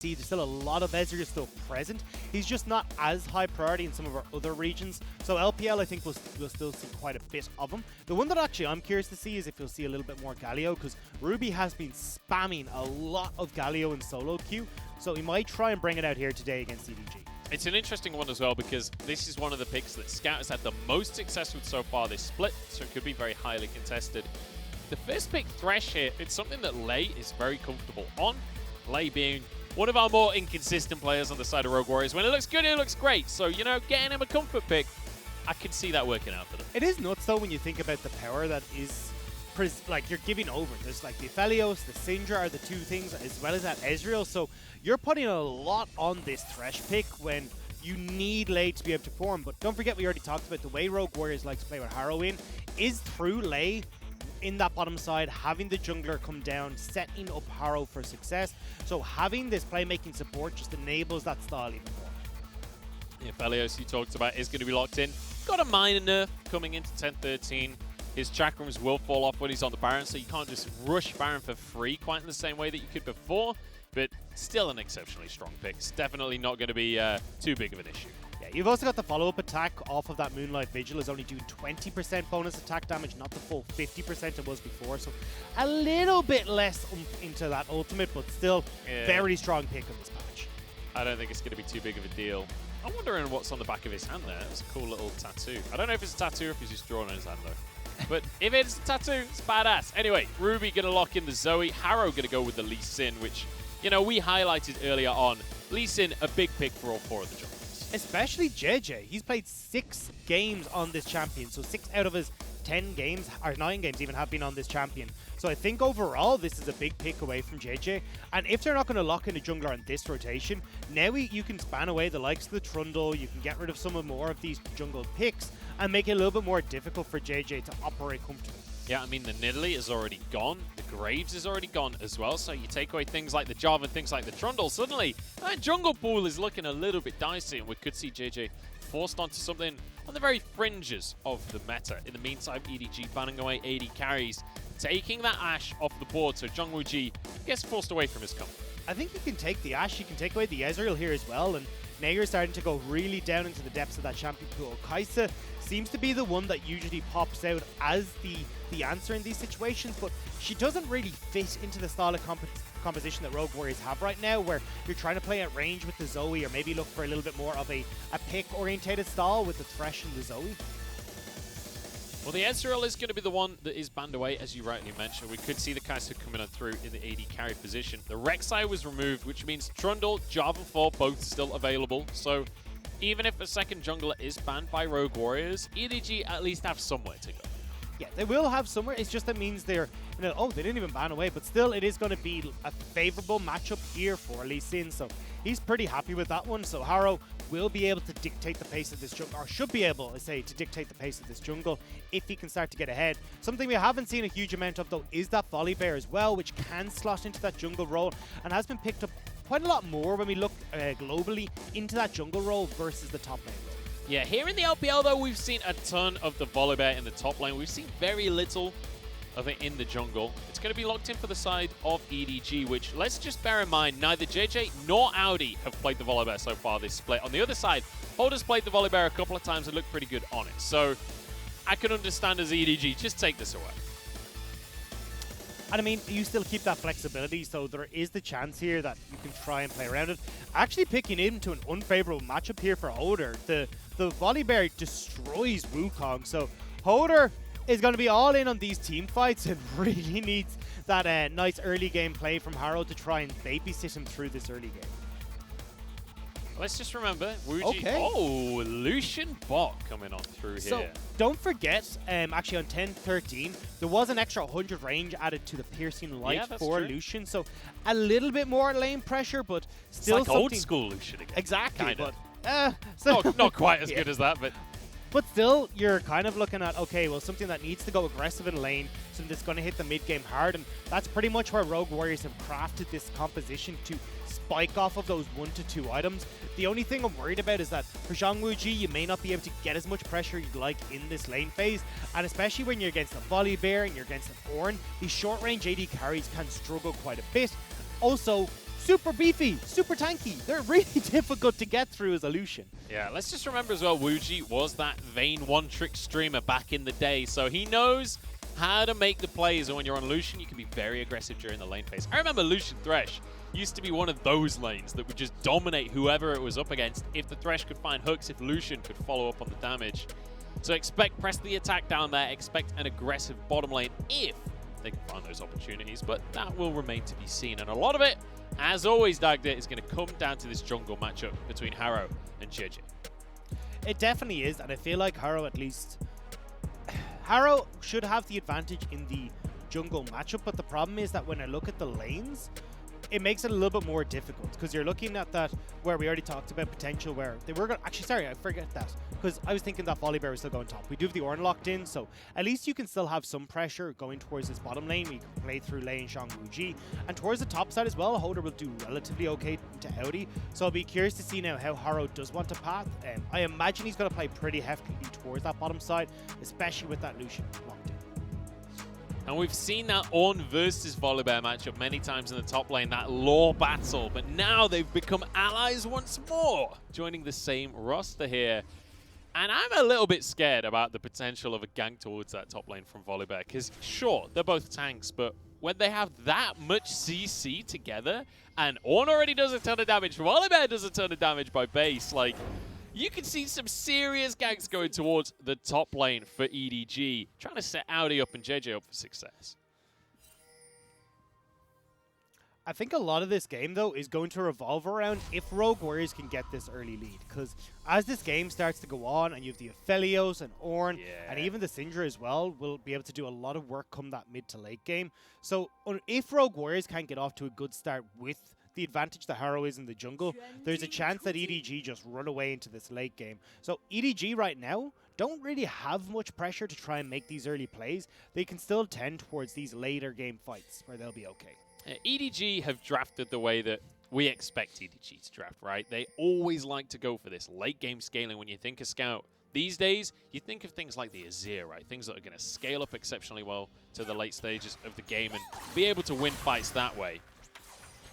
see there's still a lot of Ezreal still present. He's just not as high priority in some of our other regions. So LPL, I think we'll still see quite a bit of him. The one that actually I'm curious to see is if you'll see a little bit more Galio, because Ruby has been spamming a lot of Galio in solo queue. So he might try and bring it out here today against EDG. It's an interesting one as well because this is one of the picks that Scout has had the most success with so far this split, so it could be very highly contested. The first pick, Thresh here, it's something that Lei is very comfortable on. Lei being one of our more inconsistent players on the side of Rogue Warriors. When it looks good, it looks great. So, you know, getting him a comfort pick, I can see that working out for them. It is nuts, though, when you think about the power that is, like, you're giving over. There's, like, the Aphelios, the Syndra are the two things, as well as that Ezreal. So you're putting a lot on this Thresh pick when you need Lei to be able to perform. But don't forget, we already talked about the way Rogue Warriors like to play with Harrow in is through Lei in that bottom side, having the jungler come down, setting up Harrow for success. So having this playmaking support just enables that style even more. Yeah, Aphelios, you talked about, is going to be locked in. Got a minor nerf coming into 10-13. His chakrams will fall off when he's on the Baron, so you can't just rush Baron for free quite in the same way that you could before, but still an exceptionally strong pick. It's definitely not going to be too big of an issue. Yeah, you've also got the follow-up attack off of that Moonlight Vigil is only doing 20% bonus attack damage, not the full 50% it was before, so a little bit less into that ultimate, but still very strong pick of this patch. I don't think it's going to be too big of a deal. I'm wondering what's on the back of his hand there. It's a cool little tattoo. I don't know if it's a tattoo or if he's just drawn on his hand, though. But if it's a tattoo, it's badass. Anyway, Ruby going to lock in the Zoe. Harrow going to go with the Lee Sin, which, you know, we highlighted earlier on. Lee Sin, a big pick for all four of the junglers. Especially JJ. He's played 6 games on this champion, so 6 out of his 10 games, or 9 games even, have been on this champion. So I think overall this is a big pick away from JJ. And if they're not going to lock in a jungler on this rotation, now you can span away the likes of the Trundle, you can get rid of some more of these jungle picks, and make it a little bit more difficult for JJ to operate comfortably. Yeah, I mean, the Nidalee is already gone. The Graves is already gone as well. So you take away things like the Jarvan, things like the Trundle. Suddenly, that jungle pool is looking a little bit dicey, and we could see JJ forced onto something on the very fringes of the meta. In the meantime, EDG banning away AD carries, taking that Ashe off the board. So Jungwoo gets forced away from his comfort. I think you can take the Ashe, you can take away the Ezreal here as well, and now you're starting to go really down into the depths of that champion pool. Kai'Sa seems to be the one that usually pops out as the answer in these situations, but she doesn't really fit into the style of composition that Rogue Warriors have right now, where you're trying to play at range with the Zoe, or maybe look for a little bit more of a pick-orientated style with the Thresh and the Zoe. Well, the Ezreal is going to be the one that is banned away, as you rightly mentioned. We could see the Kai'Sa coming on through in the AD carry position. The Rek'Sai was removed, which means Trundle, Jarvan 4, both still available. So even if a second jungler is banned by Rogue Warriors, EDG at least have somewhere to go. Yeah, they will have somewhere. It's just that means they're, you know, oh, they didn't even ban away, but still it is going to be a favorable matchup here for Lee Sin. So he's pretty happy with that one. So Harrow will be able to dictate the pace of this jungle, or should be able, I say, to dictate the pace of this jungle if he can start to get ahead. Something we haven't seen a huge amount of, though, is that Volibear as well, which can slot into that jungle role and has been picked up quite a lot more when we look globally into that jungle role versus the top lane role. Yeah, here in the LPL, though, we've seen a ton of the Volibear in the top lane. We've seen very little of it in the jungle. It's going to be locked in for the side of EDG, which, let's just bear in mind, neither JJ nor Audi have played the Volibear so far this split. On the other side, Holder's played the Volibear a couple of times and looked pretty good on it. So I can understand as EDG, just take this away. And I mean, you still keep that flexibility, so there is the chance here that you can try and play around it. Actually picking into an unfavorable matchup here for Holder. The Volibear destroys Wukong, so Holder is going to be all in on these team fights and really needs that nice early game play from Harrow to try and babysit him through this early game. Let's just remember, Wuji. Okay. Oh, Lucian bot coming on through here. So don't forget, actually on 10-13, there was an extra 100 range added to the piercing light for Lucian. So a little bit more lane pressure, but still it's like old school Lucian again. Exactly, Kinda. but so not quite as good as that, but But still, you're kind of looking at, okay, well, something that needs to go aggressive in lane, something that's going to hit the mid-game hard, and that's pretty much where Rogue Warriors have crafted this composition to spike off of those 1 to 2 items. The only thing I'm worried about is that for Zhongwuji, you may not be able to get as much pressure you'd like in this lane phase, and especially when you're against a Volibear and you're against an Ornn, these short-range AD carries can struggle quite a bit. Also, super beefy, super tanky. They're really difficult to get through as a Lucian. Yeah, let's just remember as well, Wuji was that Vayne one-trick streamer back in the day, so he knows how to make the plays. And when you're on Lucian, you can be very aggressive during the lane phase. I remember Lucian Thresh used to be one of those lanes that would just dominate whoever it was up against if the Thresh could find hooks, if Lucian could follow up on the damage. So press the attack down there, expect an aggressive bottom lane if they can find those opportunities, but that will remain to be seen. And a lot of it, as always, Dagda, is going to come down to this jungle matchup between Harrow and JJ. It definitely is, and I feel like Harrow at least... Harrow should have the advantage in the jungle matchup, but the problem is that when I look at the lanes, it makes it a little bit more difficult because you're looking at that where we already talked about potential where they were going to... Actually, sorry, I forget that because I was thinking that Volibear was still going top. We do have the Ornn locked in, so at least you can still have some pressure going towards this bottom lane. We can play through lane Shang Wuji. And towards the top side as well, Holder will do relatively okay to Audi. So I'll be curious to see now how Harrow does want to path. I imagine he's going to play pretty heavily towards that bottom side, especially with that Lucian locked in. And we've seen that Ornn versus Volibear matchup many times in the top lane, that lore battle, but now they've become allies once more, joining the same roster here. And I'm a little bit scared about the potential of a gank towards that top lane from Volibear, because sure, they're both tanks, but when they have that much CC together, and Ornn already does a ton of damage, Volibear does a ton of damage by base, like, you can see some serious ganks going towards the top lane for EDG, trying to set Audi up and JJ up for success. I think a lot of this game, though, is going to revolve around if Rogue Warriors can get this early lead. Because as this game starts to go on, and you have the Aphelios and Ornn, and even the Syndra as well, will be able to do a lot of work come that mid to late game. So if Rogue Warriors can't get off to a good start with the advantage that Harrow is in the jungle, there's a chance that EDG just run away into this late game. So EDG right now don't really have much pressure to try and make these early plays. They can still tend towards these later game fights where they'll be okay. EDG have drafted the way that we expect EDG to draft, right? They always like to go for this late game scaling. When you think of Scout these days, you think of things like the Azir, right? Things that are going to scale up exceptionally well to the late stages of the game and be able to win fights that way.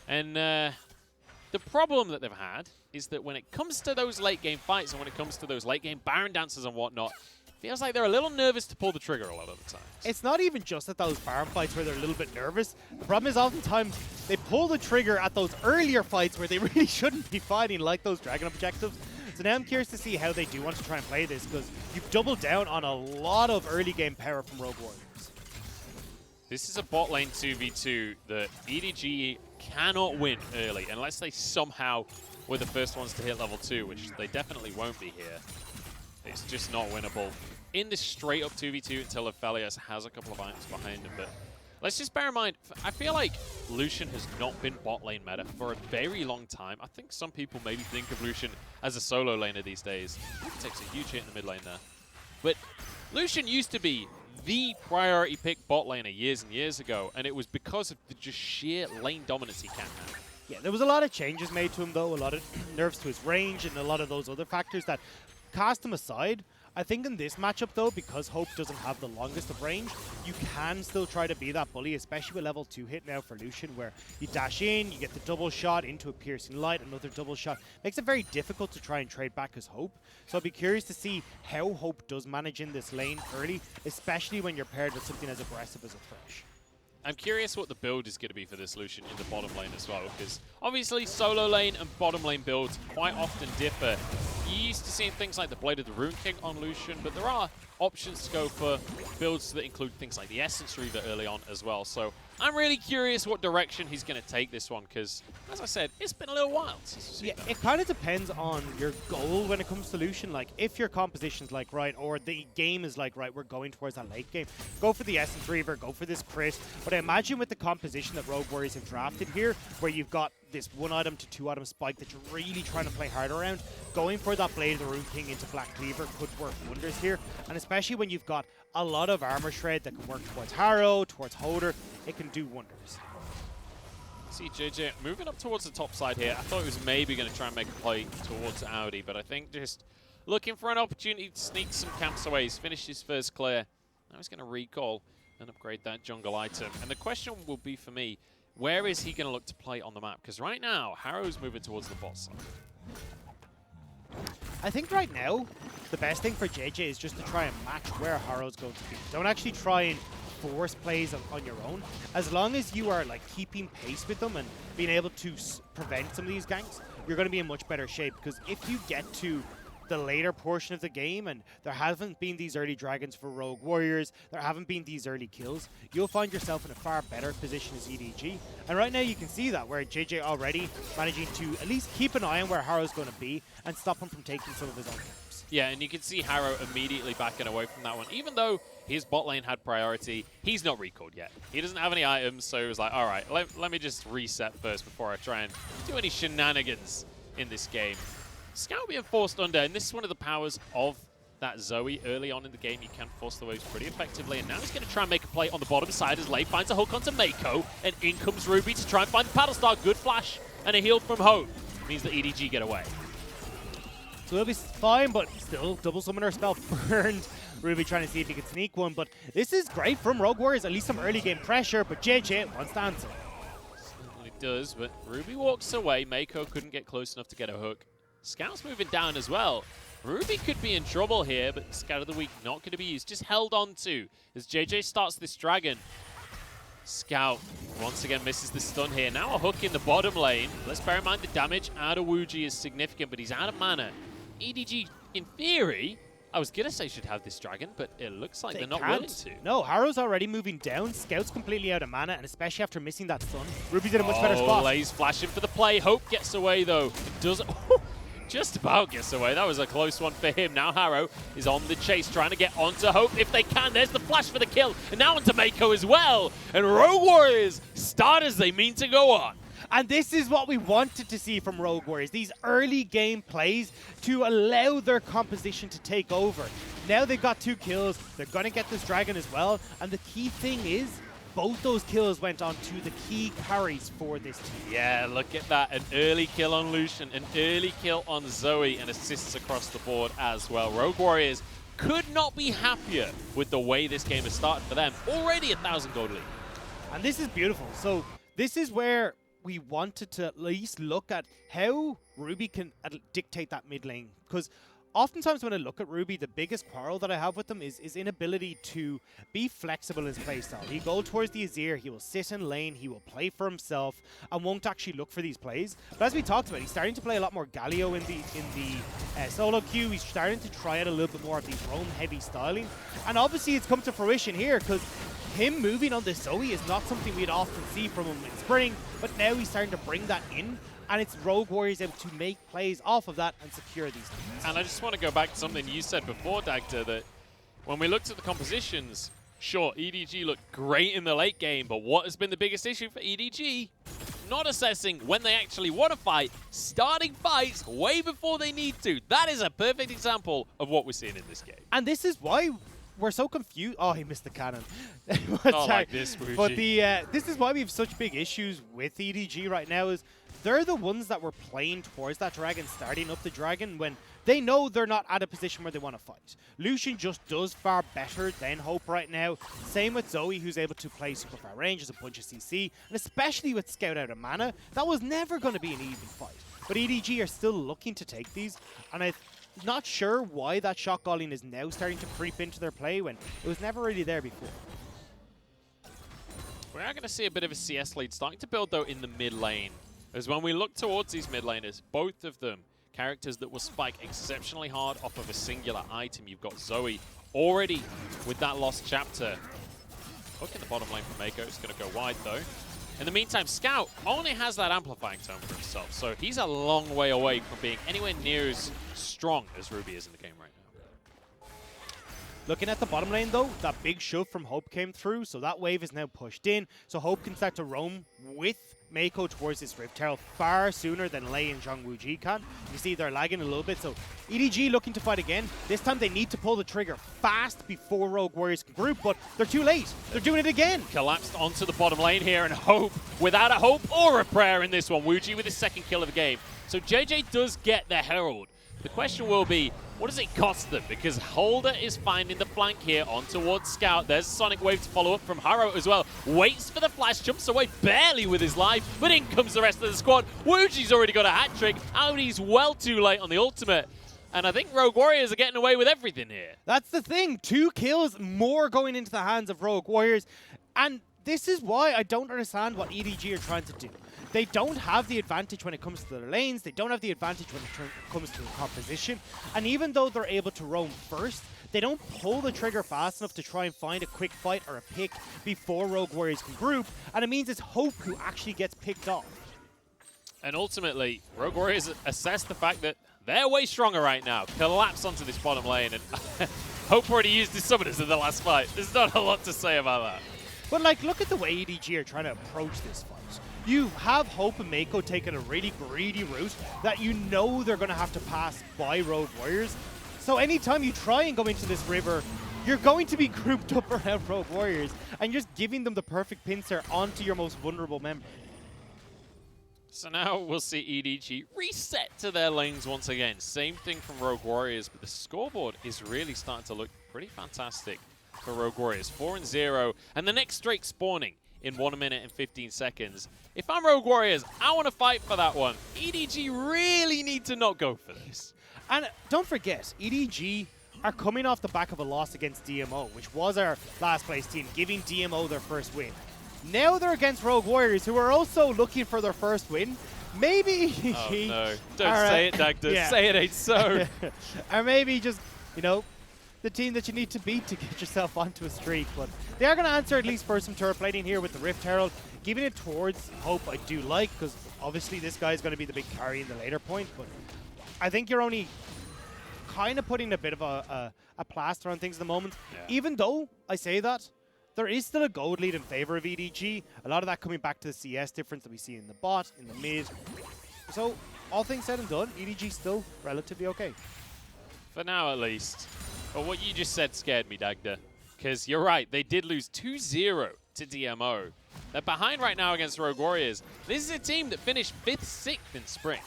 And the problem that they've had is that when it comes to those late game fights and when it comes to those late game Baron dances and whatnot, feels like they're a little nervous to pull the trigger a lot of the time. It's not even just at those Baron fights where they're a little bit nervous. The problem is oftentimes they pull the trigger at those earlier fights where they really shouldn't be fighting, like those Dragon objectives. So now I'm curious to see how they do want to try and play this, because you've doubled down on a lot of early game power from Rogue Warriors. This is a bot lane 2v2 that EDG cannot win early unless they somehow were the first ones to hit level 2, which they definitely won't be here. It's just not winnable in this straight up 2v2 until Aphelios has a couple of items behind him. But let's just bear in mind, I feel like Lucian has not been bot lane meta for a very long time. I think some people maybe think of Lucian as a solo laner these days. He takes a huge hit in the mid lane there. But Lucian used to be the priority pick bot laner years and years ago, and it was because of the just sheer lane dominance he can have. Yeah, there was a lot of changes made to him, though, a lot of nerfs to his range and a lot of those other factors that cast him aside. I think in this matchup, though, because Hope doesn't have the longest of range, you can still try to be that bully, especially with level 2 hit now for Lucian, where you dash in, you get the double shot into a piercing light, another double shot. Makes it very difficult to try and trade back as Hope. So I'll be curious to see how Hope does manage in this lane early, especially when you're paired with something as aggressive as a Thresh. I'm curious what the build is going to be for this Lucian in the bottom lane as well, because obviously solo lane and bottom lane builds quite often differ. You used to see things like the Blade of the Rune King on Lucian, but there are options to go for builds that include things like the Essence Reaver early on as well. So I'm really curious what direction he's going to take this one, because, as I said, it's been a little while since we've seen that. It kind of depends on your goal when it comes to Lucian. Like, if your composition's like, right, or the game is like, right, we're going towards that late game, go for the Essence Reaver, go for this crit. But I imagine with the composition that Rogue Warriors have drafted here, where you've got this 1 item to 2 item spike that you're really trying to play hard around, going for that Blade of the Rune King into Black Cleaver could work wonders here. And especially when you've got a lot of armor shred that can work towards Harrow, towards Holder, it can do wonders. See JJ moving up towards the top side here. I thought he was maybe going to try and make a play towards Audi, but I think just looking for an opportunity to sneak some camps away. He's finished his first clear. Now he's going to recall and upgrade that jungle item. And the question will be for me, where is he going to look to play on the map? Because right now, Harrow's moving towards the bot side. I think right now, the best thing for JJ is just to try and match where Harrow's going to be. Don't actually try and force plays on your own. As long as you are like keeping pace with them and being able to prevent some of these ganks, you're going to be in much better shape. Because if you get to the later portion of the game and there haven't been these early dragons for Rogue Warriors, there haven't been these early kills, you'll find yourself in a far better position as EDG. And right now you can see that where JJ already managing to at least keep an eye on where Harrow's going to be and stop him from taking some of his own camps. Yeah, and you can see Harrow immediately backing away from that one. Even though his bot lane had priority, he's not recalled yet. He doesn't have any items, so he was like, all right, let me just reset first before I try and do any shenanigans in this game. Scout being forced under, and this is one of the powers of that Zoe. Early on in the game, you can force the waves pretty effectively, and now he's going to try and make a play on the bottom side as Lei finds a hook onto Mako, and in comes Ruby to try and find the paddle star. Good flash, and a heal from Hope. Means that EDG get away. So he'll be fine, but still double summoner spell burned. Ruby trying to see if he can sneak one, but this is great from Rogue Warriors, at least some early game pressure, but JJ wants to answer. Certainly does, but Ruby walks away. Mako couldn't get close enough to get a hook. Scout's moving down as well. Ruby could be in trouble here, but Scout of the Week not going to be used. Just held on to as JJ starts this dragon. Scout once again misses the stun here. Now a hook in the bottom lane. Let's bear in mind the damage out of Wuji is significant, but he's out of mana. EDG, in theory, I was going to say should have this dragon, but it looks like they're not willing to. No, Harrow's already moving down. Scout's completely out of mana, and especially after missing that stun, Ruby's in a much better spot. Lei's flashing for the play. Hope gets away, though. It does just about gets away. That was a close one for him. Now Harrow is on the chase, trying to get onto Hope if they can. There's the flash for the kill, and now onto Mako as well. And Rogue Warriors start as they mean to go on. And this is what we wanted to see from Rogue Warriors, these early game plays to allow their composition to take over. Now they've got 2 kills, they're going to get this dragon as well, and the key thing is, both those kills went on to the key carries for this team. Yeah, look at that. An early kill on Lucian, an early kill on Zoe, and assists across the board as well. Rogue Warriors could not be happier with the way this game has started for them. Already 1,000 gold lead. And this is beautiful. So this is where we wanted to at least look at how Ruby can dictate that mid lane. Because oftentimes when I look at Ruby, the biggest quarrel that I have with him is his inability to be flexible in his playstyle. He goes towards the Azir, he will sit in lane, he will play for himself, and won't actually look for these plays. But as we talked about, he's starting to play a lot more Galio in the solo queue. He's starting to try out a little bit more of these roam-heavy styling. And obviously it's come to fruition here, because him moving on this Zoe is not something we'd often see from him in spring, but now he's starting to bring that in. And it's Rogue Warriors able to make plays off of that and secure these things. And I just want to go back to something you said before, Dagda, that when we looked at the compositions, sure, EDG looked great in the late game, but what has been the biggest issue for EDG? Not assessing when they actually want to fight, starting fights way before they need to. That is a perfect example of what we're seeing in this game. And this is why we're so confused. Oh, he missed the cannon. Not like this, Wuji. But this is why we have such big issues with EDG right now is they're the ones that were playing towards that dragon, starting up the dragon when they know they're not at a position where they want to fight. Lucian just does far better than Hope right now. Same with Zoe, who's able to play super far range as a bunch of CC, and especially with Scout out of mana, that was never going to be an even fight. But EDG are still looking to take these, and I'm not sure why that shot calling is now starting to creep into their play when it was never really there before. We are going to see a bit of a CS lead starting to build, though, in the mid lane. As when we look towards these mid laners, both of them characters that will spike exceptionally hard off of a singular item. You've got Zoe already with that lost chapter. Hook in the bottom lane for Mako. It's going to go wide, though. In the meantime, Scout only has that amplifying tone for himself, so he's a long way away from being anywhere near as strong as Ruby is in the game right now. Looking at the bottom lane, though, that big shove from Hope came through, so that wave is now pushed in, so Hope can start to roam with Mako towards this Rift Herald far sooner than Lei and Zhang Wuji can. You see they're lagging a little bit, so EDG looking to fight again. This time they need to pull the trigger fast before Rogue Warriors can group, but they're too late. They're doing it again. Collapsed onto the bottom lane here, and Hope without a hope or a prayer in this one. Wuji with his second kill of the game. So JJ does get the Herald. The question will be, what does it cost them? Because Holder is finding the flank here on towards Scout. There's a Sonic Wave to follow up from Harrow as well. Waits for the flash, jumps away barely with his life, but in comes the rest of the squad. Wuji's already got a hat trick. Audi's well too late on the ultimate. And I think Rogue Warriors are getting away with everything here. That's the thing. 2 kills, more going into the hands of Rogue Warriors. And this is why I don't understand what EDG are trying to do. They don't have the advantage when it comes to their lanes. They don't have the advantage when it comes to composition. And even though they're able to roam first, they don't pull the trigger fast enough to try and find a quick fight or a pick before Rogue Warriors can group. And it means it's Hope who actually gets picked off. And ultimately, Rogue Warriors assess the fact that they're way stronger right now. Collapse onto this bottom lane. And Hope already used his summoners in the last fight. There's not a lot to say about that. But like, look at the way EDG are trying to approach this fight. You have Hope and Mako taking a really greedy route that you know they're going to have to pass by Rogue Warriors. So anytime you try and go into this river, you're going to be grouped up around Rogue Warriors and just giving them the perfect pincer onto your most vulnerable member. So now we'll see EDG reset to their lanes once again. Same thing from Rogue Warriors, but the scoreboard is really starting to look pretty fantastic for Rogue Warriors. 4-0, and the next straight spawning in 1 minute and 15 seconds. If I'm Rogue Warriors, I want to fight for that one. EDG really need to not go for this. And don't forget, EDG are coming off the back of a loss against DMO, which was our last place team, giving DMO their first win. Now they're against Rogue Warriors, who are also looking for their first win. Maybe oh no, don't say it, Dagda. Yeah. Say it ain't so. Or maybe just, you know, the team that you need to beat to get yourself onto a streak. But they are going to answer at least for some turret plating here with the Rift Herald. Giving it towards Hope I do like, because obviously this guy is going to be the big carry in the later point. But I think you're only kind of putting a bit of a plaster on things at the moment. Yeah. Even though I say that, there is still a gold lead in favor of EDG. A lot of that coming back to the CS difference that we see in the bot, in the mid. So all things said and done, EDG still relatively okay. For now, at least. But what you just said scared me, Dagda. Because you're right, they did lose 2-0 to DMO. They're behind right now against Rogue Warriors. This is a team that finished 5th, 6th in Spring.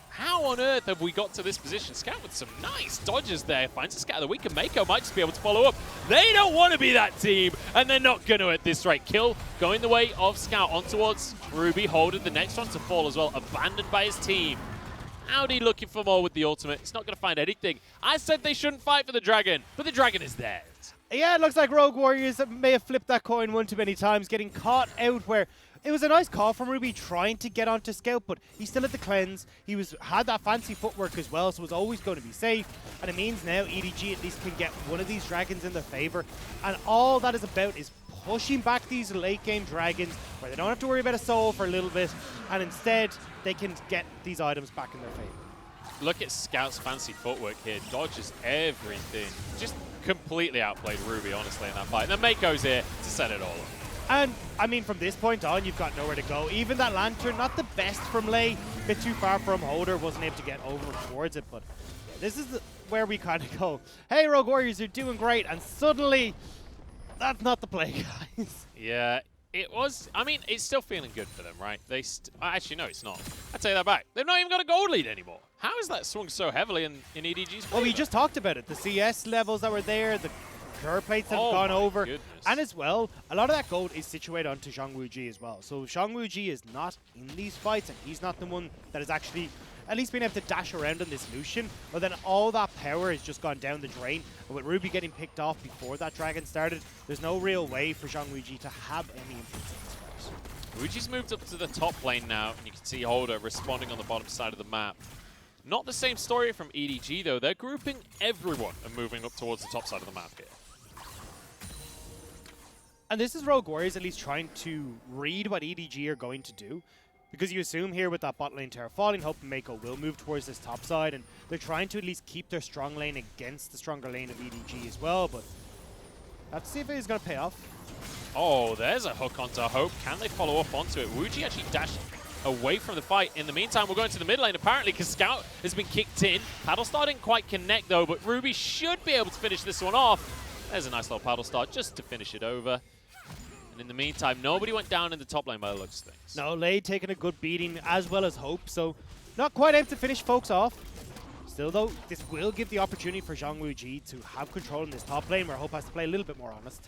How on earth have we got to this position? Scout with some nice dodges there. Finds a Scout of the week, and Mako might just be able to follow up. They don't want to be that team, and they're not going to at this rate. Kill going the way of Scout on towards Ruby. Holding the next one to fall as well. Abandoned by his team. Audi looking for more with the ultimate. It's not going to find anything. I said they shouldn't fight for the dragon, but the dragon is theirs. Yeah, it looks like Rogue Warriors may have flipped that coin one too many times, getting caught out where it was a nice call from Ruby trying to get onto Scout, but he still had the cleanse. He had that fancy footwork as well, so was always going to be safe. And it means now EDG at least can get one of these dragons in their favor. And all that is about is pushing back these late game dragons where they don't have to worry about a soul for a little bit, and instead they can get these items back in their favor. Look at Scout's fancy footwork here. Dodges everything. Just completely outplayed Ruby, honestly, in that fight. And then Mako's here to set it all up. And, I mean, from this point on, you've got nowhere to go. Even that Lantern, not the best from Lei. A bit too far from Holder, wasn't able to get over towards it. But this is where we kind of go, hey, Rogue Warriors, you're doing great. And suddenly, that's not the play, guys. Yeah, it was. I mean, it's still feeling good for them, right? Actually, no, it's not. I take that back. They've not even got a gold lead anymore. How has that swung so heavily in EDG's favor? Well, we just talked about it. The CS levels that were there, the curve plates have gone over. Goodness. And as well, a lot of that gold is situated onto Zhang Wuji as well. So Zhang Wuji is not in these fights, and he's not the one that is actually at least being able to dash around on this Lucian. But then all that power has just gone down the drain. And with Ruby getting picked off before that dragon started, there's no real way for Zhang Wuji to have any influence in this fight. Wuji's moved up to the top lane now, and you can see Holder responding on the bottom side of the map. Not the same story from EDG, though. They're grouping everyone and moving up towards the top side of the map here. And this is Rogue Warriors at least trying to read what EDG are going to do. Because you assume here with that bot lane tower falling, Hope and Mako will move towards this top side. And they're trying to at least keep their strong lane against the stronger lane of EDG as well. But let's see if it is going to pay off. Oh, there's a hook onto Hope. Can they follow up onto it? Wuji actually dashed away from the fight. In the meantime, we're going to the mid lane, apparently, because Scout has been kicked in. Paddle Star didn't quite connect, though, but Ruby should be able to finish this one off. There's a nice little Paddle Star just to finish it over. And in the meantime, nobody went down in the top lane by the looks of things. No, Lei taking a good beating as well as Hope, so not quite able to finish folks off. Still though, this will give the opportunity for Zhang Wuji to have control in this top lane where Hope has to play a little bit more honest.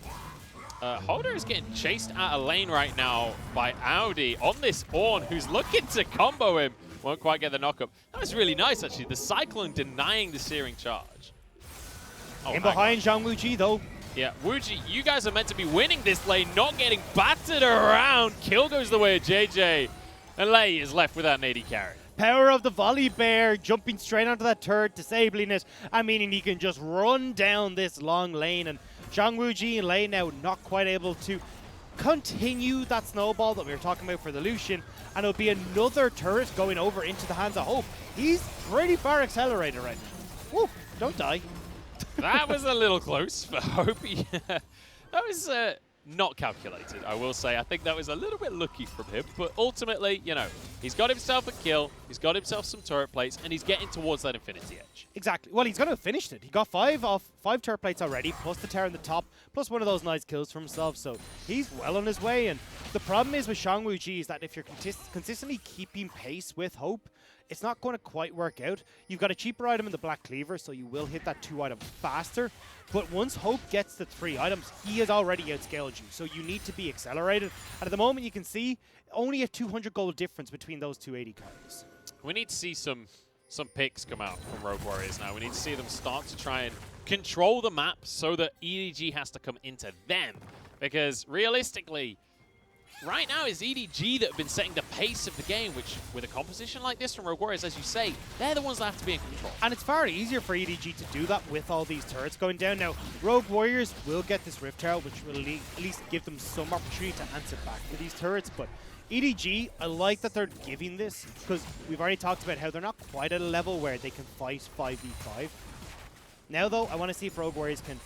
Holder is getting chased out of lane right now by Audi on this Ornn, who's looking to combo him. Won't quite get the knockup. That was really nice, actually. The Cyclone denying the Searing Charge. Oh, in behind Zhang Wuji, though. Yeah, Wuji, you guys are meant to be winning this lane, not getting battered around. Kill goes the way of JJ. And Lei is left without an AD carry. Power of the Volley Bear, jumping straight onto that turret, disabling it, and meaning he can just run down this long lane. And Zhang Wuji and Lei now not quite able to continue that snowball that we were talking about for the Lucian, and it'll be another turret going over into the hands of Hope. He's pretty far accelerated right now. Woo, don't die. That was a little close for Hope. That was not calculated, I will say. I think that was a little bit lucky from him, but ultimately, you know, he's got himself a kill, he's got himself some turret plates, and he's getting towards that Infinity Edge. Exactly. Well, he's going to have finished it. He got 5 turret plates already, plus the tower in the top, plus one of those nice kills for himself, so he's well on his way. And the problem is with Zhang Wuji is that if you're consistently keeping pace with Hope, it's not going to quite work out. You've got a cheaper item in the Black Cleaver, so you will hit that 2 item faster. But once Hope gets the 3 items, he has already outscaled you, so you need to be accelerated. And at the moment, you can see only a 200 gold difference between those 2 AD carries. We need to see some picks come out from Rogue Warriors now. We need to see them start to try and control the map so that EDG has to come into them. Because realistically, right now it's EDG that have been setting the pace of the game, which with a composition like this from Rogue Warriors, as you say, they're the ones that have to be in control. And it's far easier for EDG to do that with all these turrets going down. Now, Rogue Warriors will get this Rift Tower, which will at least give them some opportunity to answer back for these turrets, but EDG, I like that they're giving this, because we've already talked about how they're not quite at a level where they can fight 5v5. Now though, I want to see if Rogue Warriors can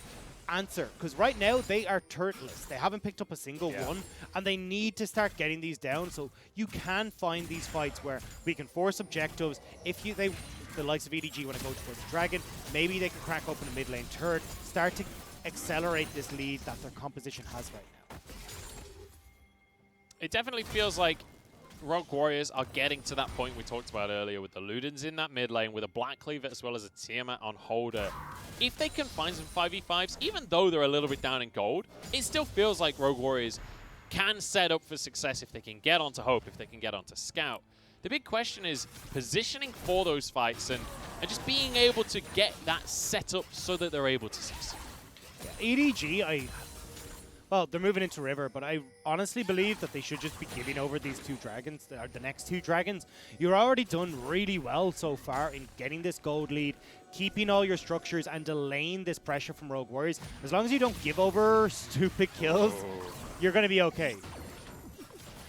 answer, because right now they are turretless. They haven't picked up a single one, and they need to start getting these down, so you can find these fights where we can force objectives. If the likes of EDG want to go towards the dragon, maybe they can crack open a mid lane turret, start to accelerate this lead that their composition has right now. It definitely feels like Rogue Warriors are getting to that point we talked about earlier with the Ludens in that mid lane, with a Black Cleaver as well as a Tiamat on Holder. If they can find some 5v5s, even though they're a little bit down in gold, it still feels like Rogue Warriors can set up for success if they can get onto Hope, if they can get onto Scout. The big question is positioning for those fights and just being able to get that set up so that they're able to succeed. Yeah, EDG, well, they're moving into River, but I honestly believe that they should just be giving over these 2 dragons, the next 2 dragons. You're already done really well so far in getting this gold lead, keeping all your structures, and delaying this pressure from Rogue Warriors. As long as you don't give over stupid kills, you're going to be okay.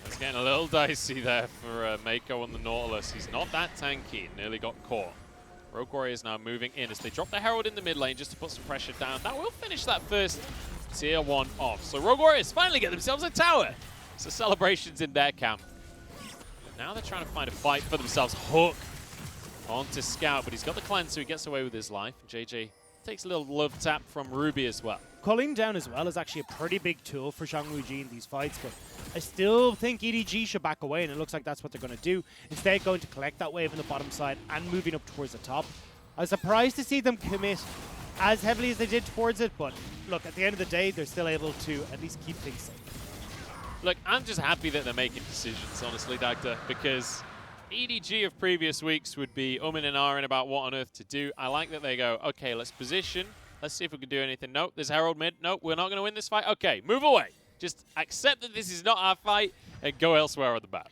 It's getting a little dicey there for Mako on the Nautilus. He's not that tanky, nearly got caught. Rogue Warriors now moving in as they drop the Herald in the mid lane just to put some pressure down. That will finish that first Tier 1 off. So Rogue Warriors finally get themselves a tower. So celebrations in their camp. But now they're trying to find a fight for themselves. Hook onto Scout, but he's got the cleanse, so he gets away with his life. JJ takes a little love tap from Ruby as well. Culling down as well is actually a pretty big tool for Zhang Wuji in these fights, but I still think EDG should back away, and it looks like that's what they're going to do. Instead, going to collect that wave on the bottom side and moving up towards the top. I was surprised to see them commit as heavily as they did towards it, but look, at the end of the day, they're still able to at least keep things safe. Look, I'm just happy that they're making decisions, honestly, Dagda, because EDG of previous weeks would be umming and ahhing about what on earth to do. I like that they go, okay, let's position. Let's see if we can do anything. Nope, there's Herald mid. Nope, we're not going to win this fight. Okay, move away. Just accept that this is not our fight and go elsewhere on the map.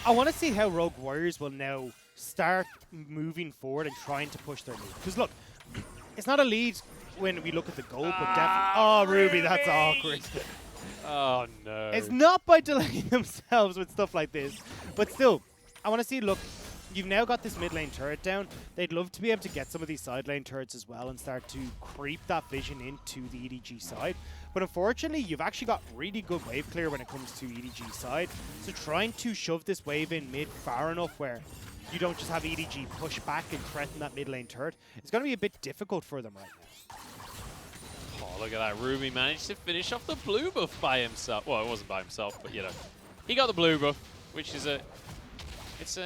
I want to see how Rogue Warriors will now start moving forward and trying to push their lead. Because look, it's not a lead when we look at the goal, but definitely... Oh, Ruby, that's awkward. Oh, no. It's not by delaying themselves with stuff like this. But still, I want to see, look, you've now got this mid lane turret down. They'd love to be able to get some of these side lane turrets as well and start to creep that vision into the EDG side. But unfortunately, you've actually got really good wave clear when it comes to EDG side. So trying to shove this wave in mid far enough where you don't just have EDG push back and threaten that mid lane turret, it's going to be a bit difficult for them right now. Oh, look at that. Ruby managed to finish off the blue buff by himself. Well, it wasn't by himself, but, you know, he got the blue buff, which is it's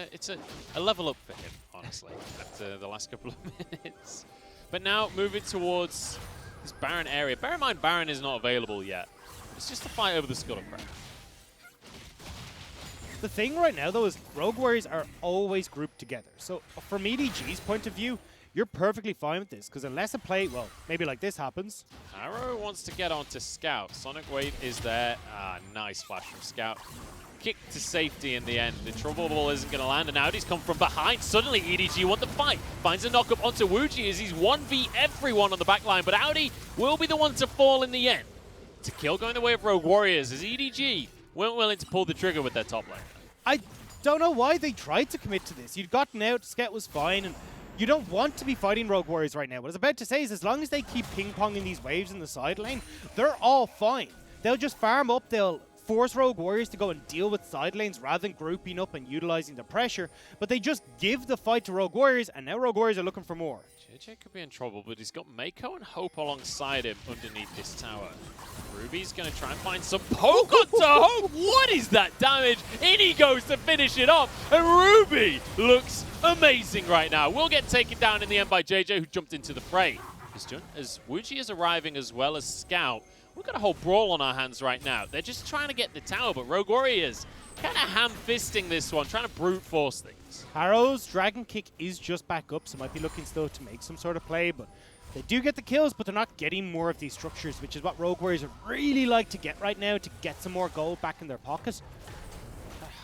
a level up for him, honestly, after the last couple of minutes. But now moving towards this Baron area. Bear in mind, Baron is not available yet. It's just a fight over the Scuttlecraft. The thing right now, though, is Rogue Warriors are always grouped together. So from EDG's point of view, you're perfectly fine with this, because unless a play, well, maybe like this happens. Arrow wants to get onto Scout. Sonic Wave is there. Ah, nice flash from Scout. Kick to safety in the end. The trouble ball isn't going to land, and Audi's come from behind. Suddenly, EDG want the fight. Finds a knock-up onto Wuji as he's 1v everyone on the back line, but Audi will be the one to fall in the end. To kill going the way of Rogue Warriors as EDG weren't willing to pull the trigger with their top lane. I don't know why they tried to commit to this. You'd gotten out, Sket was fine, and you don't want to be fighting Rogue Warriors right now. What I was about to say is as long as they keep ping-ponging these waves in the side lane, they're all fine. They'll just farm up, they'll force Rogue Warriors to go and deal with side lanes rather than grouping up and utilizing the pressure, but they just give the fight to Rogue Warriors, and now Rogue Warriors are looking for more. JJ could be in trouble, but he's got Mako and Hope alongside him underneath this tower. Ruby's going to try and find some poke onto Hope. What is that damage? In he goes to finish it off, and Ruby looks amazing right now. Will get taken down in the end by JJ, who jumped into the fray. As Wuji is arriving as well as Scout, we've got a whole brawl on our hands right now. They're just trying to get the tower, but Rogue Warriors kind of ham-fisting this one, trying to brute force things. Harrow's Dragon Kick is just back up, so might be looking still to make some sort of play, but they do get the kills, but they're not getting more of these structures, which is what Rogue Warriors really like to get right now, to get some more gold back in their pocket.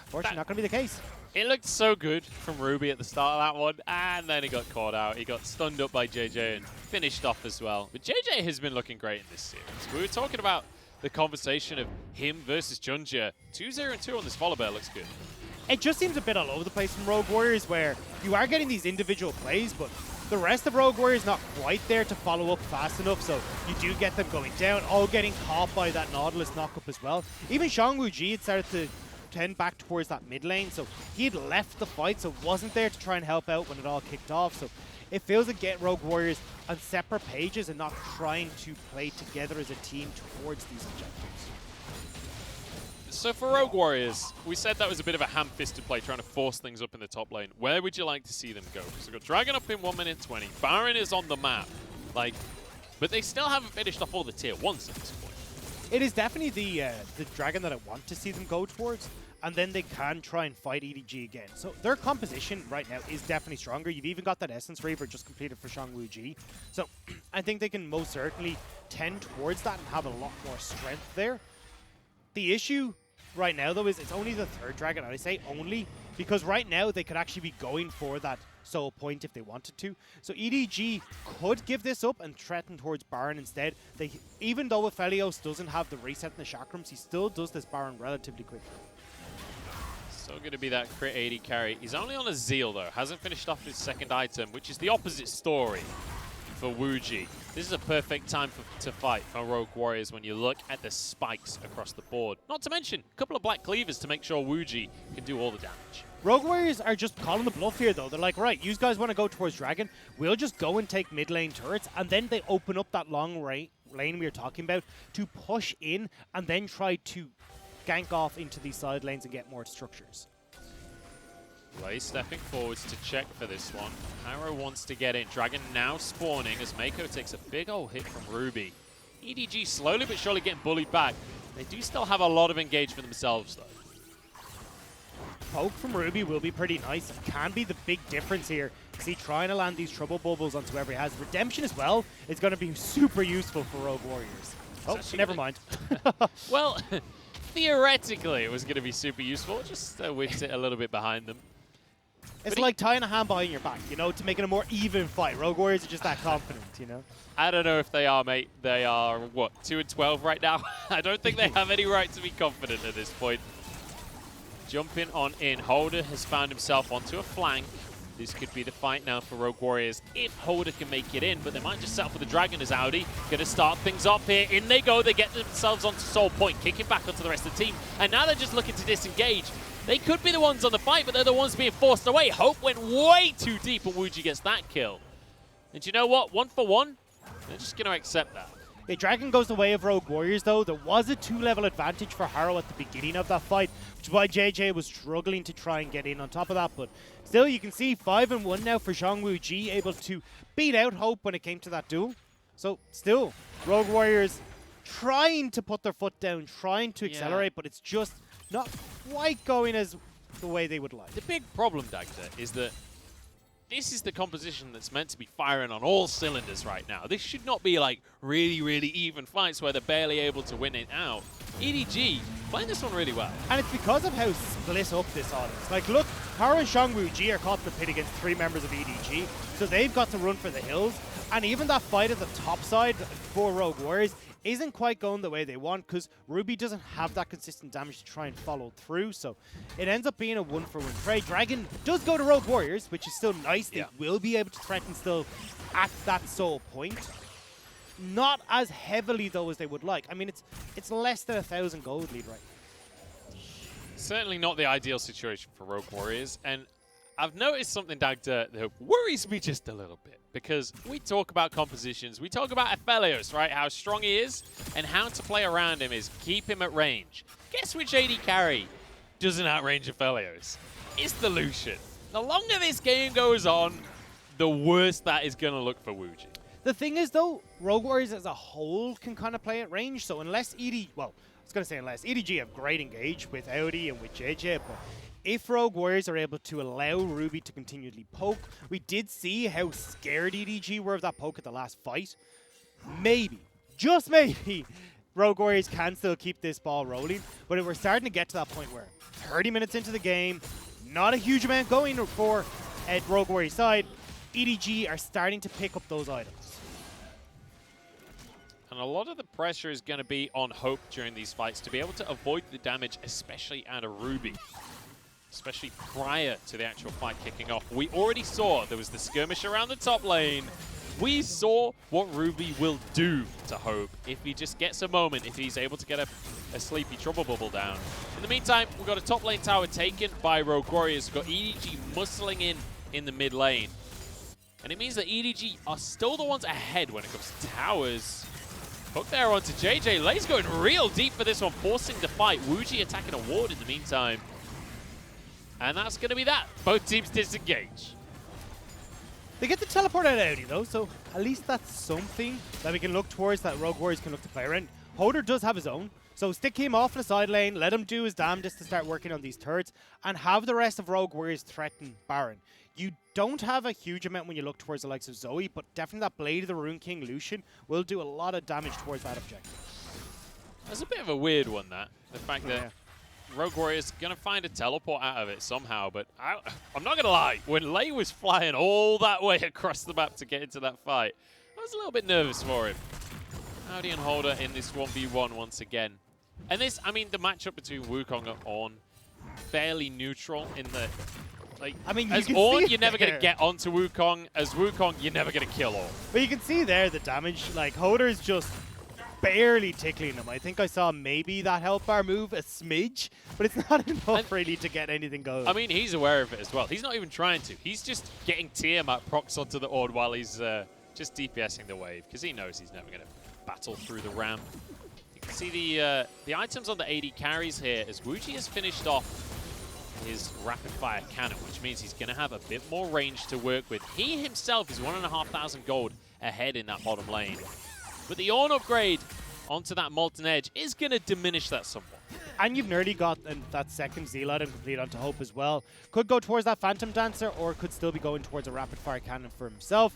Unfortunately, not going to be the case. It looked so good from Ruby at the start of that one, and then he got caught out. He got stunned up by JJ and finished off as well. But JJ has been looking great in this series. We were talking about the conversation of him versus Junja. 2-0-2 on this follow bear looks good. It just seems a bit all over the place from Rogue Warriors, where you are getting these individual plays, but the rest of Rogue Warriors not quite there to follow up fast enough, so you do get them going down, all getting caught by that Nautilus knockup as well. Even Xiangwu Ji had started to tend back towards that mid lane, so he had left the fight, so wasn't there to try and help out when it all kicked off. So it feels like get Rogue Warriors on separate pages and not trying to play together as a team towards these objectives. So for Rogue Warriors, we said that was a bit of a ham-fisted play, trying to force things up in the top lane. Where would you like to see them go? Because we've got Dragon up in 1 minute 20. Baron is on the map. But they still haven't finished off all the tier 1s at this point. It is definitely the Dragon that I want to see them go towards, and then they can try and fight EDG again. So their composition right now is definitely stronger. You've even got that Essence Reaver just completed for Xiangwu Ji. So I think they can most certainly tend towards that and have a lot more strength there. The issue right now, though, is it's only the third Dragon, and I say only because right now they could actually be going for that soul point if they wanted to. So EDG could give this up and threaten towards Baron instead. Even though Aphelios doesn't have the reset in the chakrams, he still does this Baron relatively quickly. Still going to be that crit 80 carry. He's only on a Zeal, though. Hasn't finished off his second item, which is the opposite story for Wuji. This is a perfect time to fight for Rogue Warriors when you look at the spikes across the board. Not to mention a couple of Black Cleavers to make sure Wuji can do all the damage. Rogue Warriors are just calling the bluff here, though. They're like, right, you guys want to go towards Dragon, we'll just go and take mid lane turrets, and then they open up that long lane we were talking about to push in and then try to gank off into these side lanes and get more structures. Play stepping forwards to check for this one. Harrow wants to get in. Dragon now spawning as Mako takes a big old hit from Ruby. EDG slowly but surely getting bullied back. They do still have a lot of engagement themselves, though. Poke from Ruby will be pretty nice. It can be the big difference here. See, trying to land these trouble bubbles onto whoever he has. Redemption as well is going to be super useful for Rogue Warriors. Oh, never mind. Well, theoretically it was going to be super useful. Just whipped it a little bit behind them. It's like tying a hand behind your back, you know, to make it a more even fight. Rogue Warriors are just that confident, you know? I don't know if they are, mate. They are, what, 2-12 right now? I don't think they have any right to be confident at this point. Jumping on in. Holder has found himself onto a flank. This could be the fight now for Rogue Warriors if Holder can make it in, but they might just settle for the Dragon as Audi. Going to start things off here. In they go. They get themselves onto Soul Point, kicking back onto the rest of the team. And now they're just looking to disengage. They could be the ones on the fight, but they're the ones being forced away. Hope went way too deep, and Wuji gets that kill. And you know what? 1 for 1. They're just going to accept that. Yeah, Dragon goes the way of Rogue Warriors, though. There was a 2-level advantage for Harrow at the beginning of that fight, which is why JJ was struggling to try and get in on top of that. But still, you can see 5-1 now for Zhongwu Ji, able to beat out Hope when it came to that duel. So still, Rogue Warriors trying to put their foot down, trying to accelerate, but it's just not quite going as the way they would like. The big problem, Dagda, is that this is the composition that's meant to be firing on all cylinders right now. This should not be like really, really even fights where they're barely able to win it out. EDG playing this one really well. And it's because of how split up this audience. Like, look, Harrow and Zhongwu Ji are caught in the pit against 3 members of EDG, so they've got to run for the hills. And even that fight at the top side for Rogue Warriors isn't quite going the way they want, because Ruby doesn't have that consistent damage to try and follow through. So it ends up being a 1-for-1 trade. Dragon does go to Rogue Warriors, which is still nice. They will be able to threaten still at that soul point. Not as heavily, though, as they would like. I mean, it's less than 1,000 gold lead right now. Certainly not the ideal situation for Rogue Warriors. And I've noticed something, Dagda, that worries me just a little bit. Because we talk about compositions, we talk about Aphelios, right? How strong he is, and how to play around him is keep him at range. Guess which AD carry doesn't outrange Aphelios? It's the Lucian. The longer this game goes on, the worse that is going to look for Wuji. The thing is, though, Rogue Warriors as a whole can kind of play at range. So unless EDG have great engage with Audi and with JJ, but if Rogue Warriors are able to allow Ruby to continually poke, we did see how scared EDG were of that poke at the last fight. Maybe, just maybe, Rogue Warriors can still keep this ball rolling. But if we're starting to get to that point where 30 minutes into the game, not a huge amount going for at Rogue Warriors side, EDG are starting to pick up those items. And a lot of the pressure is going to be on Hope during these fights to be able to avoid the damage, especially out of Ruby. Especially prior to the actual fight kicking off. We already saw there was the skirmish around the top lane. We saw what Ruby will do to Hope if he just gets a moment, if he's able to get a sleepy trouble bubble down. In the meantime, we've got a top lane tower taken by Rogue Warriors. We've got EDG muscling in the mid lane. And it means that EDG are still the ones ahead when it comes to towers. Hook there onto JJ. Lay's going real deep for this one, forcing the fight. Wuji attacking a ward in the meantime. And that's going to be that. Both teams disengage. They get the teleport out of Audi, though, so at least that's something that we can look towards, that Rogue Warriors can look to play around. Holder does have his own, so stick him off in the side lane, let him do his damnedest to start working on these turrets, and have the rest of Rogue Warriors threaten Baron. You don't have a huge amount when you look towards the likes of Zoe, but definitely that Blade of the Rune King Lucian will do a lot of damage towards that objective. That's a bit of a weird one, that. The fact that Rogue Warriors going to find a teleport out of it somehow, but I'm not going to lie. When Lay was flying all that way across the map to get into that fight, I was a little bit nervous for him. Audi and Holder in this 1v1 once again. And this, I mean, the matchup between Wukong and Ornn, fairly neutral in the... Like, I mean, as Ornn, you're never going to get onto Wukong. As Wukong, you're never going to kill Ornn. But you can see there the damage. Like, Holder's just barely tickling him. I think I saw maybe that health bar move a smidge, but it's not enough really to get anything going. I mean, he's aware of it as well. He's not even trying to. He's just getting Tiamat procs onto the Ornn while he's just DPSing the wave, because he knows he's never going to battle through the ramp. You can see the items on the AD carries here as Wuji has finished off his rapid-fire cannon, which means he's going to have a bit more range to work with. He himself is 1,500 gold ahead in that bottom lane. But the Ornn upgrade onto that Molten Edge is going to diminish that somewhat. And you've nearly got that second Zealot and complete onto Hope as well. Could go towards that Phantom Dancer, or could still be going towards a rapid-fire cannon for himself.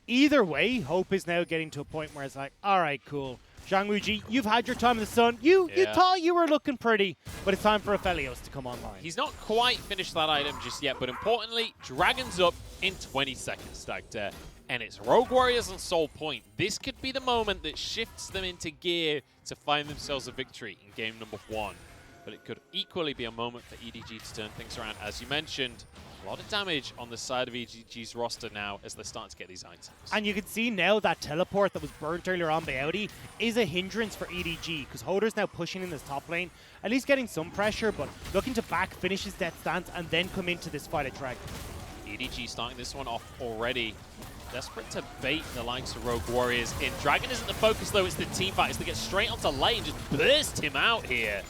Either way, Hope is now getting to a point where it's like, all right, cool. Zhongwu Ji, you've had your time in the sun. You thought you were looking pretty, but it's time for Aphelios to come online. He's not quite finished that item just yet, but importantly, Dragon's up in 20 seconds, Dagda. And it's Rogue Warriors on Soul Point. This could be the moment that shifts them into gear to find themselves a victory in game number 1. But it could equally be a moment for EDG to turn things around. As you mentioned, a lot of damage on the side of EDG's roster now as they're starting to get these items. And you can see now that teleport that was burnt earlier on by Audi is a hindrance for EDG, because Holder's now pushing in this top lane, at least getting some pressure, but looking to back, finish his death stance, and then come into this fight at Dragon. EDG starting this one off already. Desperate to bait the likes of Rogue Warriors in. Dragon isn't the focus though, it's the team fighters that get straight onto lane and just burst him out here.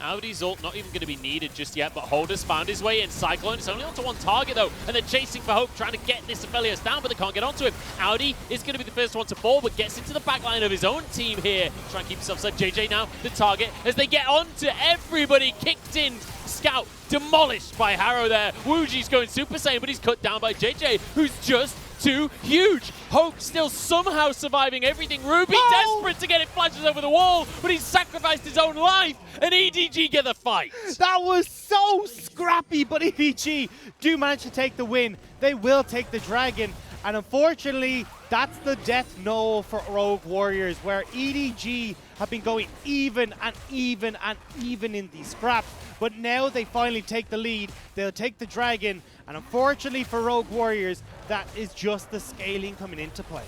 Audi's ult not even going to be needed just yet, but Holder's found his way in. Cyclone is only onto one target though, and they're chasing for Hope, trying to get this Aphelios down, but they can't get onto him. Audi is going to be the first one to fall, but gets into the backline of his own team here. Trying to keep himself safe. JJ now the target as they get onto everybody. Kicked in. Scout demolished by Harrow there. Wuji's going Super Saiyan, but he's cut down by JJ, who's just too huge. Hope still somehow surviving everything. Ruby desperate to get it, flashes over the wall, but he's sacrificed his own life, and EDG get the fight. That was so scrappy, but EDG do manage to take the win. They will take the dragon, and unfortunately, that's the death knell for Rogue Warriors, where EDG have been going even and even and even in these scraps. But now they finally take the lead. They'll take the dragon, and unfortunately for Rogue Warriors, that is just the scaling coming into play.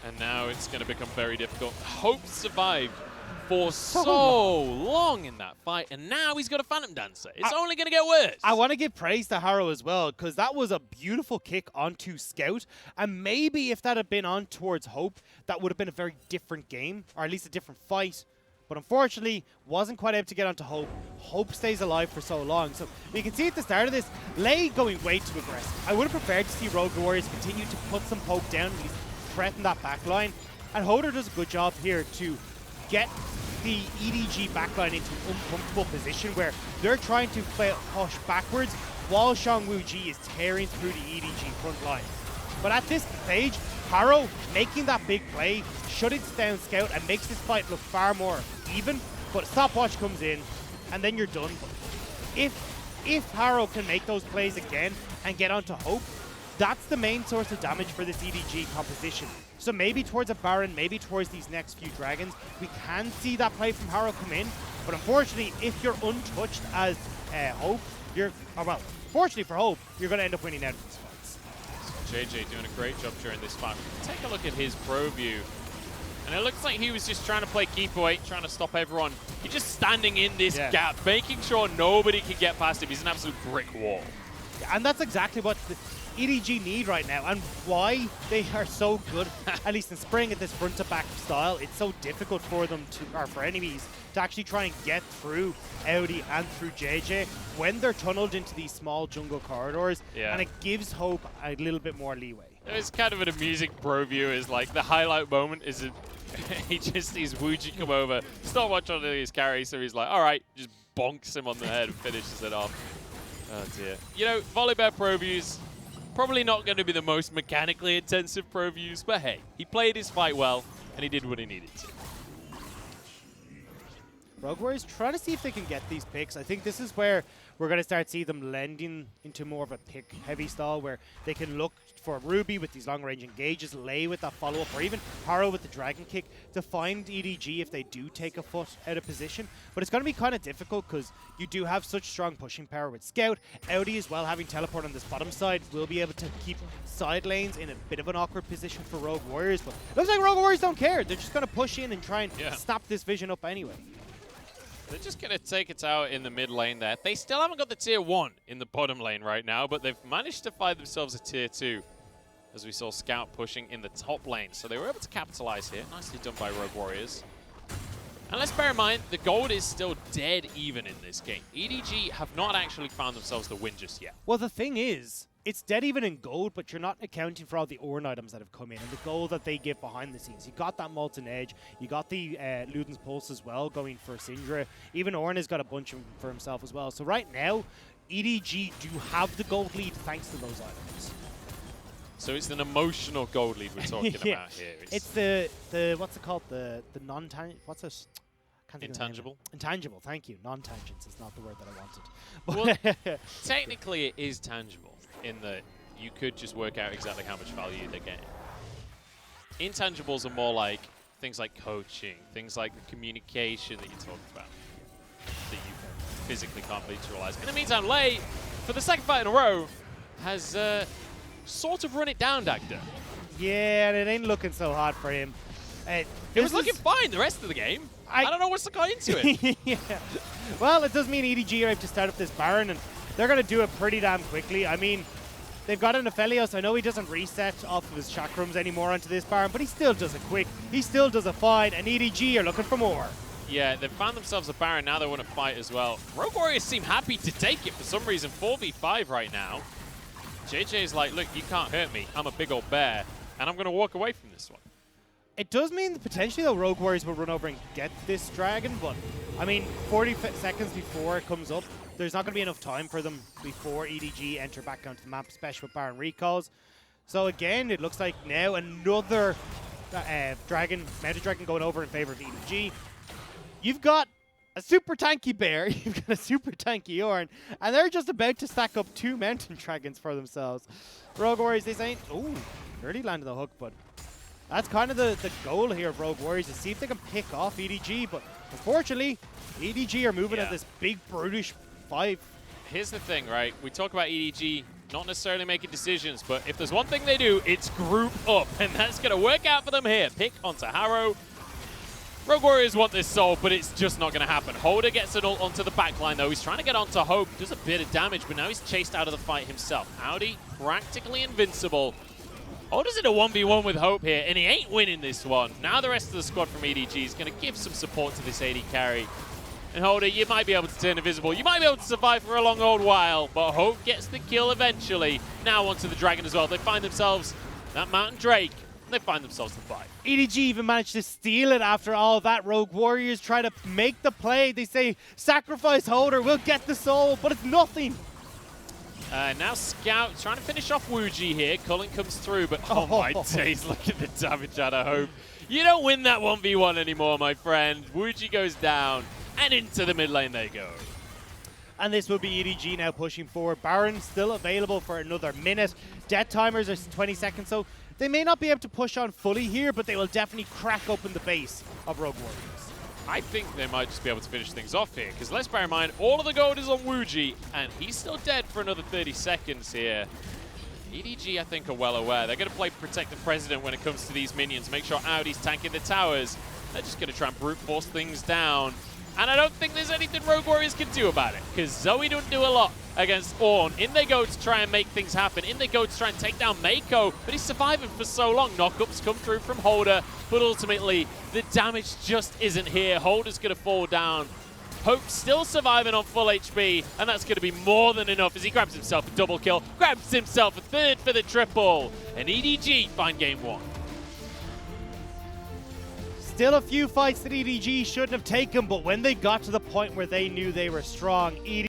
And now it's going to become very difficult. Hope survived for so long in that fight, and now he's got a Phantom Dancer. It's only going to get worse. I want to give praise to Harrow as well, because that was a beautiful kick onto Scout, and maybe if that had been on towards Hope, that would have been a very different game, or at least a different fight. But unfortunately, wasn't quite able to get onto Hope. Hope stays alive for so long. So you can see at the start of this, Lei going way too aggressive. I would have preferred to see Rogue Warriors continue to put some poke down, at least threaten that backline. And Holder does a good job here to get the EDG backline into an uncomfortable position where they're trying to push backwards while Shang Wuji is tearing through the EDG front line. But at this stage, Harrow making that big play, shutting down Scout, and makes this fight look far more even. But a stopwatch comes in, and then you're done. But if Harrow can make those plays again and get onto Hope, that's the main source of damage for this EDG composition. So maybe towards a Baron, maybe towards these next few Dragons, we can see that play from Harrow come in. But unfortunately, if you're untouched as Hope, well, fortunately for Hope, you're going to end up winning out of these fights. JJ doing a great job during this fight. Take a look at his pro view. And it looks like he was just trying to play keep away, trying to stop everyone. He's just standing in this gap, making sure nobody can get past him. He's an absolute brick wall. And that's exactly what the EDG need right now, and why they are so good, at least in Spring, at this front-to-back style. It's so difficult for them to, or for enemies, to actually try and get through Audi and through JJ when they're tunneled into these small jungle corridors, and it gives Hope a little bit more leeway. It's kind of an amusing pro view. Is like the highlight moment is he just sees Wuji come over, start watching his carry, so he's like, all right, just bonks him on the head and finishes it off. Oh dear. You know, Volibear pro views, probably not going to be the most mechanically intensive pro views, but hey, he played his fight well, and he did what he needed to. Rogue Warriors trying to see if they can get these picks. I think this is where we're going to start see them lending into more of a pick-heavy style where they can look for Ruby with these long-range engages, Lei with that follow-up, or even Harrow with the Dragon Kick to find EDG if they do take a foot out of position. But it's going to be kind of difficult because you do have such strong pushing power with Scout. Audi as well, having teleport on this bottom side, will be able to keep side lanes in a bit of an awkward position for Rogue Warriors. But it looks like Rogue Warriors don't care. They're just going to push in and try and stop this vision up anyway. They're just going to take it out in the mid lane there. They still haven't got the tier 1 in the bottom lane right now, but they've managed to find themselves a tier 2, as we saw Scout pushing in the top lane. So they were able to capitalize here. Nicely done by Rogue Warriors. And let's bear in mind, the gold is still dead even in this game. EDG have not actually found themselves the win just yet. Well, the thing is, it's dead even in gold, but you're not accounting for all the Ornn items that have come in and the gold that they give behind the scenes. You got that Molten Edge, you got the Luden's Pulse as well going for Syndra. Even Ornn has got a bunch of them for himself as well. So right now, EDG do have the gold lead thanks to those items. So it's an emotional gold lead we're talking about here. It's the what's it called? The non-tangible, what's it? Intangible? Intangible, thank you. Non-tangents is not the word that I wanted. Well, technically it is tangible in that you could just work out exactly how much value they're getting. Intangibles are more like things like coaching, things like the communication that you talked about that you physically can't visualize. In the meantime, Lei, for the second fight in a row, has sort of run it down, Dagda. Yeah, and it ain't looking so hot for him. It was looking fine the rest of the game. I don't know what's got into it. Yeah. Well, it does mean EDG are able to start up this Baron, and they're going to do it pretty damn quickly. I mean, They've got an Aphelios. I know he doesn't reset off of his chakrams anymore onto this Baron, but he still does it quick. He still does it fine, and EDG are looking for more. Yeah, they've found themselves a Baron. Now they want to fight as well. Rogue Warriors seem happy to take it for some reason. 4v5 right now. JJ's like, look, you can't hurt me. I'm a big old bear, and I'm going to walk away from this one. It does mean that potentially, though, Rogue Warriors will run over and get this dragon, but, I mean, 40 seconds before it comes up, there's not going to be enough time for them before EDG enter back onto the map, especially with Baron recalls. So, again, it looks like now another mounted dragon going over in favor of EDG. You've got a super tanky bear, you've got a super tanky Ornn, and they're just about to stack up 2 mountain dragons for themselves. Rogue Warriors, they say, ooh, early landed the hook, but that's kind of the goal here of Rogue Warriors, to see if they can pick off EDG, but unfortunately, EDG are moving at this big, brutish 5. Here's the thing, right? We talk about EDG not necessarily making decisions, but if there's one thing they do, it's group up, and that's going to work out for them here. Pick onto Harrow. Rogue Warriors want this soul, but it's just not going to happen. Holder gets an ult onto the backline, though. He's trying to get onto Hope. Does a bit of damage, but now he's chased out of the fight himself. Audi, practically invincible. Holder's in a 1v1 with Hope here, and he ain't winning this one. Now the rest of the squad from EDG is going to give some support to this AD carry. And Holder, you might be able to turn invisible. You might be able to survive for a long old while, but Hope gets the kill eventually. Now onto the Dragon as well. They find themselves that Mountain Drake. They find themselves the fight. EDG even managed to steal it after all that. Rogue Warriors try to make the play. They say, sacrifice Holder, we'll get the soul, but it's nothing. Now Scout trying to finish off Wuji here. Cullen comes through, but oh my days, look at the damage out of Hope. You don't win that 1v1 anymore, my friend. Wuji goes down, and into the mid lane they go. And this will be EDG now pushing forward. Baron still available for another minute. Death timers are 20 seconds, so they may not be able to push on fully here, but they will definitely crack open the base of Rogue Warriors. I think they might just be able to finish things off here, because let's bear in mind, all of the gold is on Wuji, and he's still dead for another 30 seconds here. EDG, I think, are well aware. They're going to play Protect the President when it comes to these minions, make sure Audi's tanking the towers. They're just going to try and brute force things down. And I don't think there's anything Rogue Warriors can do about it, because Zoe don't do a lot against Ornn. In they go to try and make things happen. In they go to try and take down Mako, but he's surviving for so long. Knockups come through from Holder, but ultimately the damage just isn't here. Holder's going to fall down. Hope still surviving on full HP, and that's going to be more than enough as he grabs himself a double kill, grabs himself a third for the triple, and EDG find game 1. Still a few fights that EDG shouldn't have taken, but when they got to the point where they knew they were strong, EDG